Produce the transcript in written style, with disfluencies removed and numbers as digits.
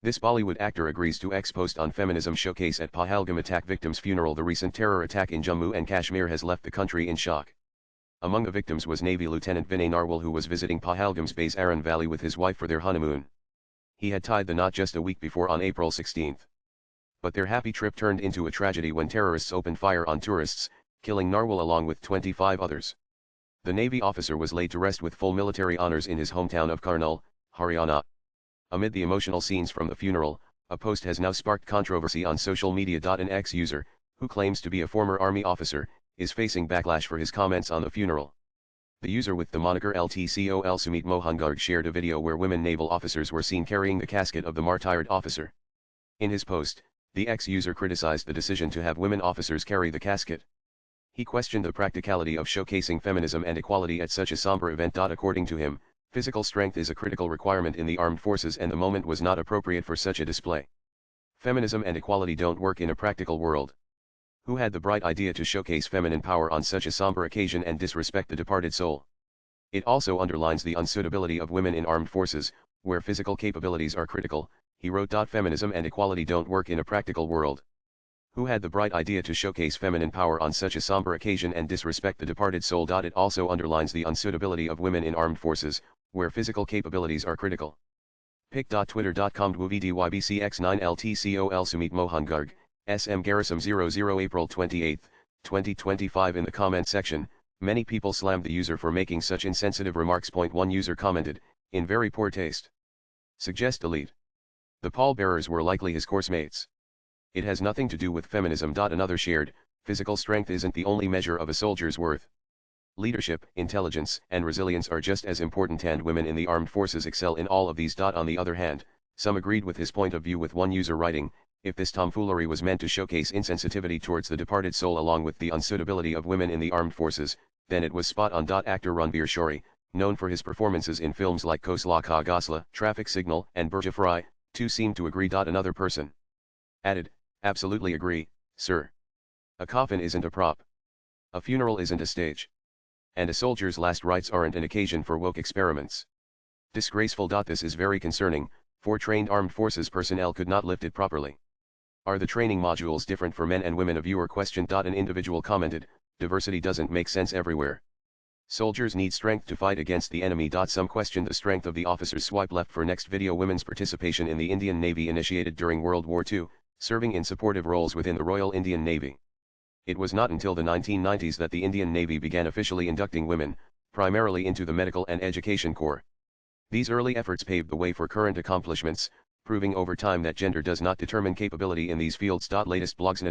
This Bollywood actor agrees to ex-post on Feminism showcase at Pahalgam attack victims' funeral. The recent terror attack in Jammu and Kashmir has left the country in shock. Among the victims was Navy Lieutenant Vinay Narwal, who was visiting Pahalgam's base Aran Valley with his wife for their honeymoon. He had tied the knot just a week before on April 16. But their happy trip turned into a tragedy when terrorists opened fire on tourists, killing Narwal along with 25 others. The Navy officer was laid to rest with full military honors in his hometown of Karnal, Haryana. Amid the emotional scenes from the funeral, a post has now sparked controversy on social media. An ex-user, who claims to be a former army officer, is facing backlash for his comments on the funeral. The user with the moniker LTCOL Sumit Mohangarg shared a video where women naval officers were seen carrying the casket of the martyred officer. In his post, the ex-user criticized the decision to have women officers carry the casket. He questioned the practicality of showcasing feminism and equality at such a somber event. According to him, physical strength is a critical requirement in the armed forces and the moment was not appropriate for such a display. Feminism and equality don't work in a practical world. Who had the bright idea to showcase feminine power on such a somber occasion and disrespect the departed soul? It also underlines the unsuitability of women in armed forces, where physical capabilities are critical, he wrote. Feminism and equality don't work in a practical world. Who had the bright idea to showcase feminine power on such a somber occasion and disrespect the departed soul? It also underlines the unsuitability of women in armed forces, where physical capabilities are critical. pic.twitter.com dvdybcx9 ltcol Sumit Mohangarg, SM Garrison 00 April 28, 2025. In the comment section, many people slammed the user for making such insensitive remarks. One user commented, "In very poor taste. Suggest delete. The pallbearers were likely his course mates. It has nothing to do with feminism." Another shared, "Physical strength isn't the only measure of a soldier's worth. Leadership, intelligence, and resilience are just as important, and women in the armed forces excel in all of these." On the other hand, some agreed with his point of view, with one user writing, "If this tomfoolery was meant to showcase insensitivity towards the departed soul along with the unsuitability of women in the armed forces, then it was spot on." Actor Ranbir Shori, known for his performances in films like Kosla Ka Gosla, Traffic Signal, and Burja Fry, too seemed to agree. Another person added, "Absolutely agree, sir. A coffin isn't a prop. A funeral isn't a stage. And a soldier's last rites aren't an occasion for woke experiments. Disgraceful. This is very concerning, for trained armed forces personnel could not lift it properly. Are the training modules different for men and women?" A viewer questioned. An individual commented, "Diversity doesn't make sense everywhere. Soldiers need strength to fight against the enemy." Some questioned the strength of the officers. Swipe left for next video. Women's participation in the Indian Navy initiated during World War II, serving in supportive roles within the Royal Indian Navy. It was not until the 1990s that the Indian Navy began officially inducting women, primarily into the medical and education corps. These early efforts paved the way for current accomplishments, proving over time that gender does not determine capability in these fields. Latest blogs.